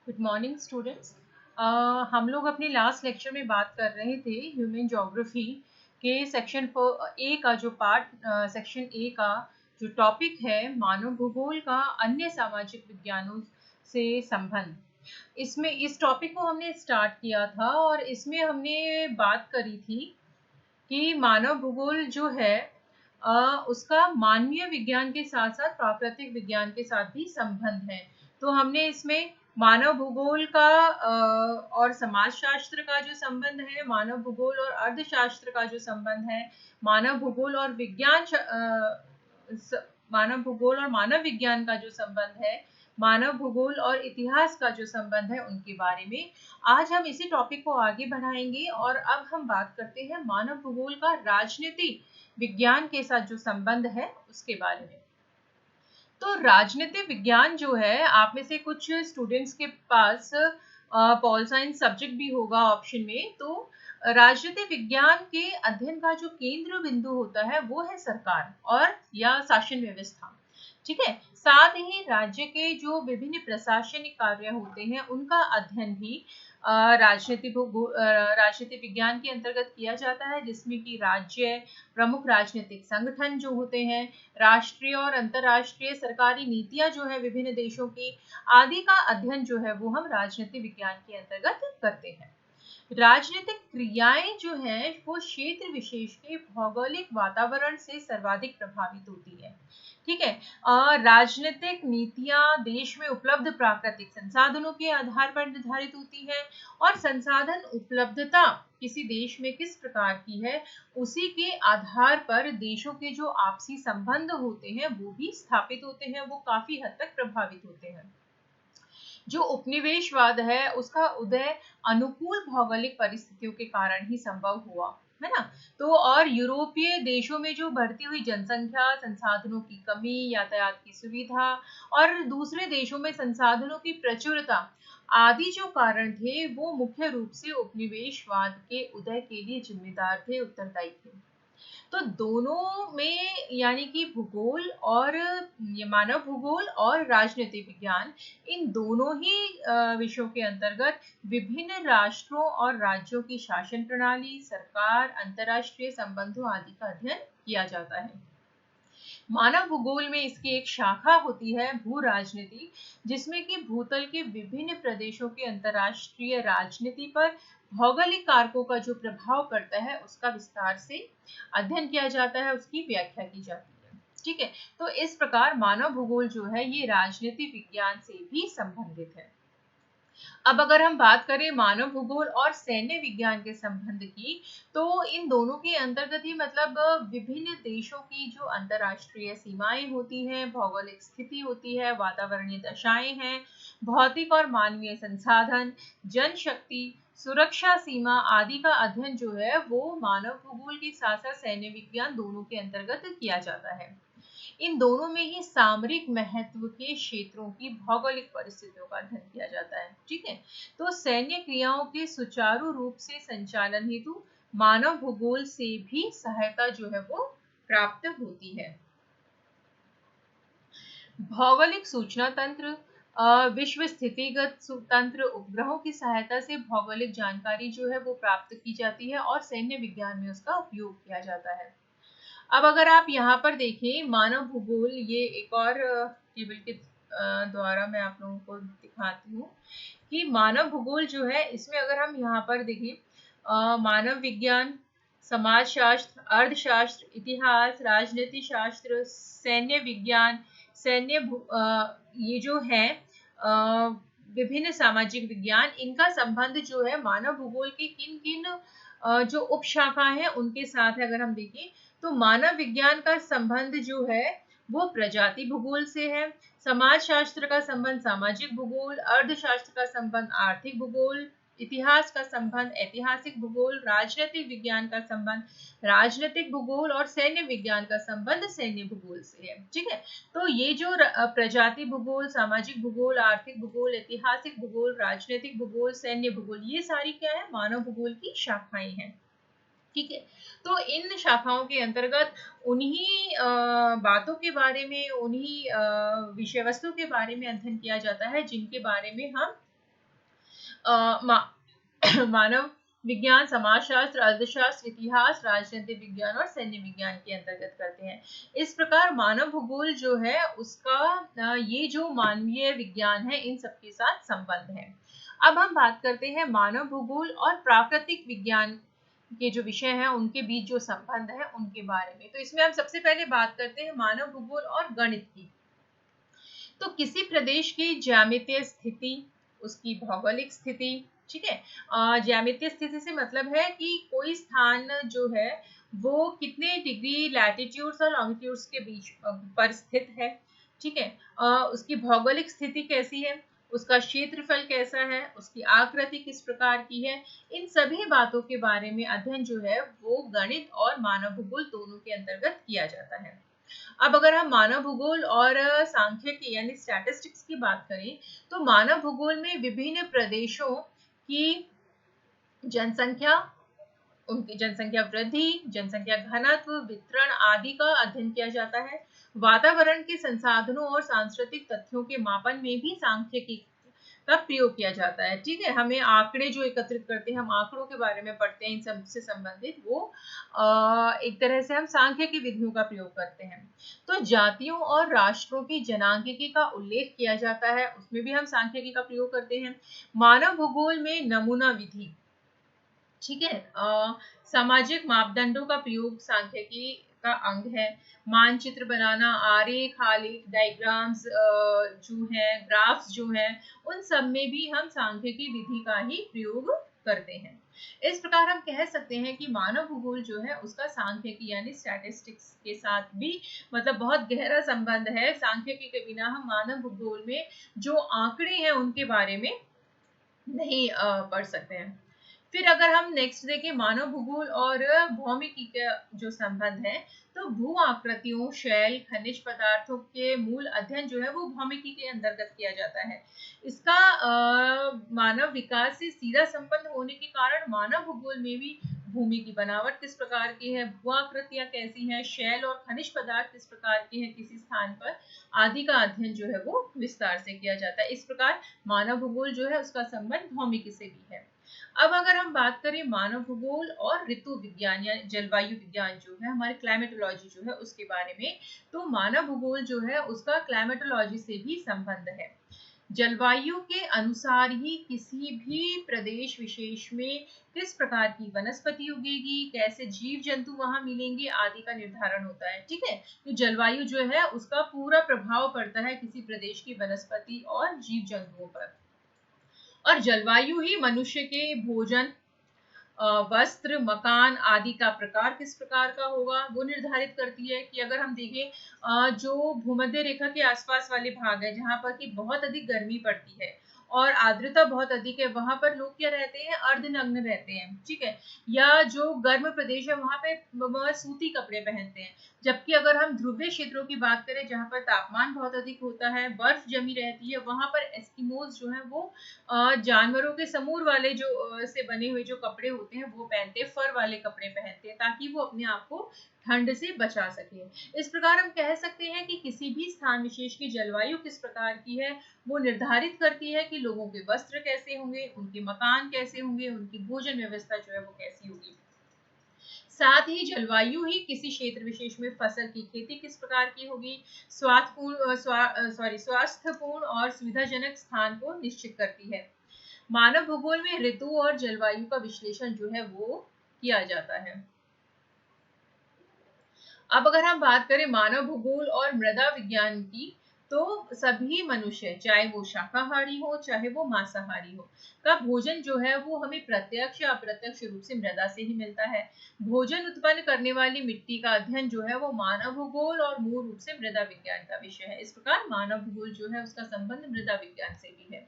Good morning students. हम लोग अपने लास्ट लेक्चर में बात कर रहे थे ह्यूमन ज्योग्राफी के सेक्शन ए का जो पार्ट सेक्शन ए का जो टॉपिक है मानव भूगोल का अन्य सामाजिक विज्ञानों से संबंध। इसमें इस टॉपिक को हमने स्टार्ट किया था और इसमें हमने बात करी थी कि मानव भूगोल जो है अ, उसका मानवीय विज्ञान के साथ साथ प्राकृतिक विज्ञान के साथ भी संबंध है। तो हमने इसमें मानव भूगोल का और समाजशास्त्र का जो संबंध है, मानव भूगोल और अर्थशास्त्र का जो संबंध है, मानव भूगोल और मानव भूगोल और मानव विज्ञान का जो संबंध है, मानव भूगोल और इतिहास का जो संबंध है, उनके बारे में आज हम इसी टॉपिक को आगे बढ़ाएंगे। और अब हम बात करते हैं मानव भूगोल का राजनीति विज्ञान के साथ जो संबंध है उसके बारे में। तो राजनीतिक विज्ञान जो है, आप में से कुछ स्टूडेंट्स के पास पॉल साइंस सब्जेक्ट भी होगा ऑप्शन में। तो राजनीतिक विज्ञान के अध्ययन का जो केंद्र बिंदु होता है वो है सरकार और या शासन व्यवस्था। ठीक है, साथ ही राज्य के जो विभिन्न प्रशासनिक कार्य होते हैं उनका अध्ययन भी राजनीति विज्ञान के अंतर्गत किया जाता है, जिसमें कि राज्य प्रमुख राजनीतिक संगठन जो होते हैं, राष्ट्रीय और अंतर्राष्ट्रीय सरकारी नीतियां जो है विभिन्न देशों की, आदि का अध्ययन जो है वो हम राजनीति विज्ञान के अंतर्गत करते हैं। राजनीतिक क्रियाएं जो हैं वो क्षेत्र विशेष के भौगोलिक वातावरण से सर्वाधिक प्रभावित होती है। ठीक है, राजनीतिक नीतियां देश में उपलब्ध प्राकृतिक संसाधनों के आधार पर निर्धारित होती है और संसाधन उपलब्धता किसी देश में किस प्रकार की है उसी के आधार पर देशों के जो आपसी संबंध होते हैं वो भी स्थापित होते हैं, वो काफी हद तक प्रभावित होते हैं। जो उपनिवेशवाद है उसका उदय अनुकूल भौगोलिक परिस्थितियों के कारण ही संभव हुआ, है ना। तो और यूरोपीय देशों में जो बढ़ती हुई जनसंख्या, संसाधनों की कमी, यातायात की सुविधा और दूसरे देशों में संसाधनों की प्रचुरता आदि जो कारण थे वो मुख्य रूप से उपनिवेशवाद के उदय के लिए जिम्मेदार थे, उत्तरदायी थे। तो दोनों में यानी कि भूगोल और ये मानव भूगोल और राजनीतिक विज्ञान, इन दोनों ही विषयों के अंतर्गत विभिन्न राष्ट्रों और राज्यों की शासन प्रणाली, सरकार, अंतर्राष्ट्रीय संबंधों आदि का अध्ययन किया जाता है। मानव भूगोल में इसकी एक शाखा होती है भू राजनीति, जिसमें कि भूतल के विभिन्न प्रदेशों की अंतर्राष्ट्रीय राजनीति पर भौगोलिक कारकों का जो प्रभाव पड़ता है उसका विस्तार से अध्ययन किया जाता है, उसकी व्याख्या की जाती है। ठीक है, तो इस प्रकार मानव भूगोल जो है ये राजनीति विज्ञान से भी संबंधित है। अब अगर हम बात करें मानव भूगोल और सैन्य विज्ञान के संबंध की, तो इन दोनों के अंतर्गत ही मतलब विभिन्न देशों की जो अंतर्राष्ट्रीय सीमाएं होती हैं, भौगोलिक स्थिति होती है, वातावरणीय दशाएं हैं, भौतिक और मानवीय संसाधन, जनशक्ति, सुरक्षा सीमा आदि का अध्ययन जो है वो मानव भूगोल के साथ साथ सैन्य विज्ञान दोनों के अंतर्गत किया जाता है। इन दोनों में ही सामरिक महत्व के क्षेत्रों की भौगोलिक परिस्थितियों का अध्ययन किया जाता है। ठीक है, तो सैन्य क्रियाओं के सुचारू रूप से संचालन हेतु मानव भूगोल से भी सहायता जो है वो प्राप्त होती है। भौगोलिक सूचना तंत्र, विश्व स्थितिगत तंत्र, उपग्रहों की सहायता से भौगोलिक जानकारी जो है वो प्राप्त की जाती है और सैन्य विज्ञान में उसका उपयोग किया जाता है। अब अगर आप यहाँ पर देखें मानव भूगोल, ये एक और टेबल के द्वारा मैं आप लोगों को दिखाती हूँ कि मानव भूगोल जो है इसमें अगर हम यहाँ पर देखें मानव विज्ञान, समाजशास्त्र, अर्थशास्त्र, इतिहास, राजनीति शास्त्र, सैन्य विज्ञान, ये जो है विभिन्न सामाजिक विज्ञान, इनका संबंध जो है मानव भूगोल की किन किन जो उपशाखा है उनके साथ है। अगर हम देखें तो मानव विज्ञान का संबंध जो है वो प्रजाति भूगोल से है, समाजशास्त्र का संबंध सामाजिक भूगोल, अर्थशास्त्र का संबंध आर्थिक भूगोल, इतिहास का संबंध ऐतिहासिक भूगोल, राजनीतिक विज्ञान का संबंध राजनीतिक भूगोल और सैन्य विज्ञान का संबंध सैन्य भूगोल से है। ठीक है, तो ये जो प्रजाति भूगोल, सामाजिक भूगोल, आर्थिक भूगोल, ऐतिहासिक भूगोल, राजनीतिक भूगोल, सैन्य भूगोल, ये सारी क्या है मानव भूगोल की शाखाएं हैं। ठीक है, तो इन शाखाओं के अंतर्गत उन्हीं बातों के बारे में, उन्हीं विषय वस्तु के बारे में अध्ययन किया जाता है जिनके बारे में हम मानव विज्ञान, समाजशास्त्र, अर्थशास्त्र, इतिहास, राजनीतिक विज्ञान और सैन्य विज्ञान के अंतर्गत करते हैं। इस प्रकार मानव भूगोल जो है उसका ये जो मानवीय विज्ञान है इन सबके साथ संबंध है। अब हम बात करते हैं मानव भूगोल और प्राकृतिक विज्ञान के जो विषय हैं उनके बीच जो संबंध है उनके बारे में। तो इसमें हम सबसे पहले बात करते हैं मानव भूगोल और गणित की। तो किसी प्रदेश की ज्यामितीय स्थिति, उसकी भौगोलिक स्थिति, ठीक है, ज्यामितीय स्थिति से मतलब है कि कोई स्थान जो है वो कितने डिग्री लैटिट्यूड्स और लॉन्गिट्यूड्स के बीच पर स्थित है, ठीक है। उसकी भौगोलिक स्थिति कैसी है, उसका क्षेत्रफल कैसा है, उसकी आकृति किस प्रकार की है, इन सभी बातों के बारे में अध्ययन जो है वो गणित और मानव भूगोल दोनों के अंतर्गत किया जाता है। अब अगर हम मानव भूगोल और सांख्यिकी यानी स्टैटिस्टिक्स की बात करें तो मानव भूगोल में विभिन्न प्रदेशों की जनसंख्या, उनकी जनसंख्या वृद्धि, जनसंख्या घनत्व, वितरण आदि का अध्ययन किया जाता है। वातावरण के संसाधनों और सांस्कृतिक तथ्यों के मापन में भी सांख्यिकी का प्रयोग किया जाता है, ठीक है। हमें आंकड़े जो एकत्रित करते हैं, हम आंकड़ों के बारे में पढ़ते हैं, इन सब से संबंधित वो एक तरह से हम सांख्यिकी विधियों का प्रयोग करते हैं। तो जातियों और राष्ट्रों की जनांगिकी का उल्लेख किया जाता है, उसमें भी हम सांख्यिकी का प्रयोग करते हैं। मानव भूगोल में नमूना विधि, ठीक है, सामाजिक मापदंडों का प्रयोग सांख्यिकी का अंग है। मानचित्र बनाना, आरेख, आलेख, डायग्राम्स जो है, ग्राफ्स जो है, उन सब में भी हम सांख्यिकी विधि का ही प्रयोग करते हैं। इस प्रकार हम कह सकते हैं कि मानव भूगोल जो है उसका सांख्यिकी यानी स्टैटिस्टिक्स के साथ भी मतलब बहुत गहरा संबंध है। सांख्यिकी के बिना हम मानव भूगोल में जो आंकड़े हैं उनके बारे में नहीं पढ़ सकते हैं। फिर अगर हम नेक्स्ट देखें मानव भूगोल और भौमिकी का जो संबंध है, तो भू आकृतियों, शैल, खनिज पदार्थों के मूल अध्ययन जो है वो भौमिकी के अंतर्गत किया जाता है। इसका मानव विकास से सीधा संबंध होने के कारण मानव भूगोल में भी भूमि की बनावट किस प्रकार की है, भू आकृतियां कैसी हैं, शैल और खनिज पदार्थ किस प्रकार के हैं किसी स्थान पर, आदि का अध्ययन जो है वो विस्तार से किया जाता है। इस प्रकार मानव भूगोल जो है उसका संबंध भौमिकी से भी है। अब अगर हम बात करें मानव भूगोल और ऋतु विज्ञान या जलवायु विज्ञान जो है, हमारे क्लाइमेटोलॉजी जो है उसके बारे में, तो मानव भूगोल जो है उसका क्लाइमेटोलॉजी से भी संबंध है। जलवायु के अनुसार ही किसी भी प्रदेश विशेष में किस प्रकार की वनस्पति उगेगी, कैसे जीव जंतु वहां मिलेंगे आदि का निर्धारण होता है, ठीक है। तो जलवायु जो है उसका पूरा प्रभाव पड़ता है किसी प्रदेश की वनस्पति और जीव जंतुओं पर। और जलवायु ही मनुष्य के भोजन, वस्त्र, मकान आदि का प्रकार किस प्रकार का होगा वो निर्धारित करती है। कि अगर हम देखें जो भूमध्य रेखा के आसपास वाले भाग है जहाँ पर कि बहुत अधिक गर्मी पड़ती है और आर्द्रता बहुत अधिक है, वहां पर लोग क्या रहते हैं, अर्धनग्न रहते हैं, ठीक है। या जो गर्म प्रदेश है वहां पे सूती कपड़े पहनते हैं। जबकि अगर हम ध्रुवीय क्षेत्रों की बात करें जहाँ पर तापमान बहुत अधिक होता है, बर्फ जमी रहती है, वहां पर एस्किमोज जो है वो जानवरों के समूर वाले जो से बने हुए जो कपड़े होते हैं वो पहनते हैं, फर वाले कपड़े पहनते हैं ताकि वो अपने आप को ठंड से बचा सके। इस प्रकार हम कह सकते हैं कि किसी भी स्थान विशेष की जलवायु किस प्रकार की है वो निर्धारित करती है कि लोगों के वस्त्र कैसे होंगे, उनके मकान कैसे होंगे, उनकी भोजन व्यवस्था जो है वो कैसी होगी। साथ ही जलवायु ही किसी क्षेत्र विशेष में फसल की खेती किस प्रकार की होगी, स्वास्थ्यपूर्ण और सुविधाजनक स्थान को निश्चित करती है। मानव भूगोल में ऋतु और जलवायु का विश्लेषण जो है वो किया जाता है। अब अगर हम बात करें मानव भूगोल और मृदा विज्ञान की, तो सभी मनुष्य चाहे वो शाकाहारी हो चाहे वो मांसाहारी हो का भोजन जो है वो हमें प्रत्यक्ष या अप्रत्यक्ष रूप से मृदा से ही मिलता है। भोजन उत्पन्न करने वाली मिट्टी का अध्ययन जो है वो मानव भूगोल और मूल रूप से मृदा विज्ञान का विषय है। इस प्रकार मानव भूगोल जो है उसका संबंध मृदा विज्ञान से भी है।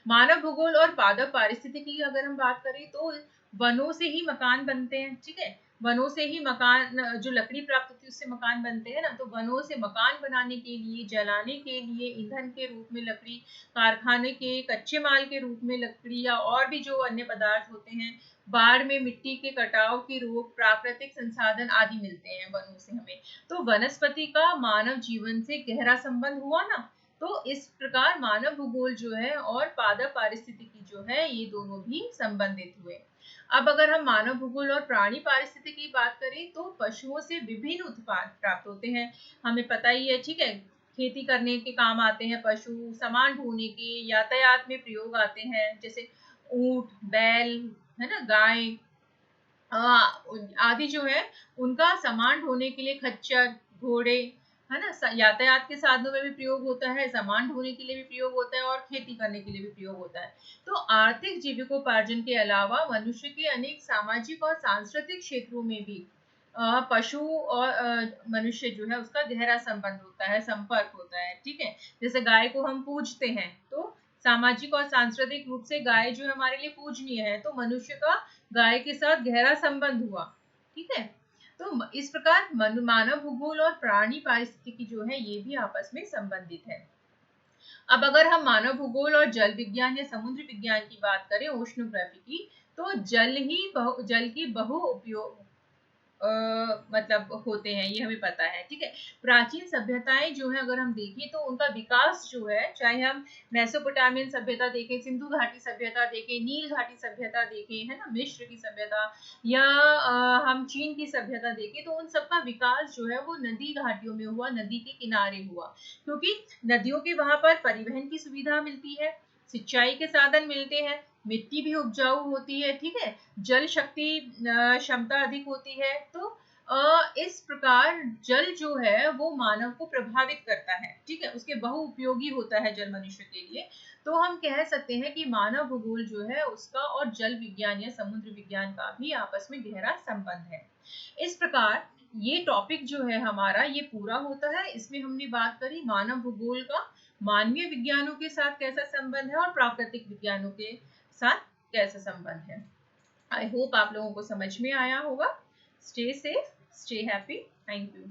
मानव भूगोल और पादप पारिस्थितिकी की अगर हम बात करें तो वनों से ही मकान बनते हैं, ठीक है। वनों से ही मकान, जो लकड़ी प्राप्त होती है उससे मकान बनते हैं ना, तो वनों से मकान बनाने के लिए, जलाने के लिए ईंधन के रूप में लकड़ी, कारखाने के कच्चे माल के रूप में लकड़ी या और भी जो अन्य पदार्थ होते हैं, बाढ़ में मिट्टी के कटाव की रोक, प्राकृतिक संसाधन आदि मिलते हैं वनों से हमें। तो वनस्पति का मानव जीवन से गहरा संबंध हुआ ना। तो इस प्रकार मानव भूगोल जो है और पादप पारिस्थितिकी जो है ये दोनों भी संबंधित हुए। अब अगर हम मानव भूगोल और प्राणी पारिस्थितिकी की बात करें तो पशुओं से विभिन्न उत्पाद प्राप्त होते हैं, हमें पता ही है, ठीक है। खेती करने के काम आते हैं पशु, सामान ढोने के, यातायात में प्रयोग आते हैं, जैसे ऊंट, बैल, है ना, गाय आदि जो है उनका सामान ढोने के लिए खच्चर, घोड़े, है ना, यातायात के साधनों में भी प्रयोग होता है, सामान ढोने के लिए भी प्रयोग होता है और खेती करने के लिए भी प्रयोग होता है। तो आर्थिक जीविकोपार्जन के अलावा मनुष्य के अनेक सामाजिक और सांस्कृतिक क्षेत्रों में भी पशु और मनुष्य जो है उसका गहरा संबंध होता है, संपर्क होता है, ठीक है। जैसे गाय को हम पूजते हैं तो सामाजिक और सांस्कृतिक रूप से गाय जो हमारे लिए पूजनीय है, तो मनुष्य का गाय के साथ गहरा संबंध हुआ, ठीक है। तो इस प्रकार मानव भूगोल और प्राणी पारिस्थितिकी जो है ये भी आपस में संबंधित है। अब अगर हम मानव भूगोल और जल विज्ञान या समुद्र विज्ञान की बात करें, ओशनोग्राफी की, तो जल की बहु उपयोग मतलब होते हैं, ये हमें पता है, ठीक है। प्राचीन सभ्यताएं जो है अगर हम देखें तो उनका विकास जो है, चाहे हम मेसोपोटामियन सभ्यता देखें, सिंधु घाटी सभ्यता देखें, नील घाटी सभ्यता देखें, है ना, मिस्र की सभ्यता, या हम चीन की सभ्यता देखें, तो उन सबका विकास जो है वो नदी घाटियों में हुआ, नदी के किनारे हुआ, क्योंकि नदियों के वहां पर परिवहन की सुविधा मिलती है, सिंचाई के साधन मिलते हैं, मिट्टी भी उपजाऊ होती है, ठीक है, जल शक्ति क्षमता अधिक होती है। तो इस प्रकार जल जो है वो मानव को प्रभावित करता है, ठीक है, उसके बहुउपयोगी होता है जल मनुष्य के लिए। तो हम कह सकते हैं कि मानव भूगोल जो है उसका और जल विज्ञान या समुद्र विज्ञान का भी आपस में गहरा संबंध है। इस प्रकार ये टॉपिक जो है हमारा ये पूरा होता है। इसमें हमने बात करी मानव भूगोल का मानवीय विज्ञानों के साथ कैसा संबंध है और प्राकृतिक विज्ञानों के साथ कैसा संबंध है। आई होप आप लोगों को समझ में आया होगा। Stay safe, stay happy, thank you.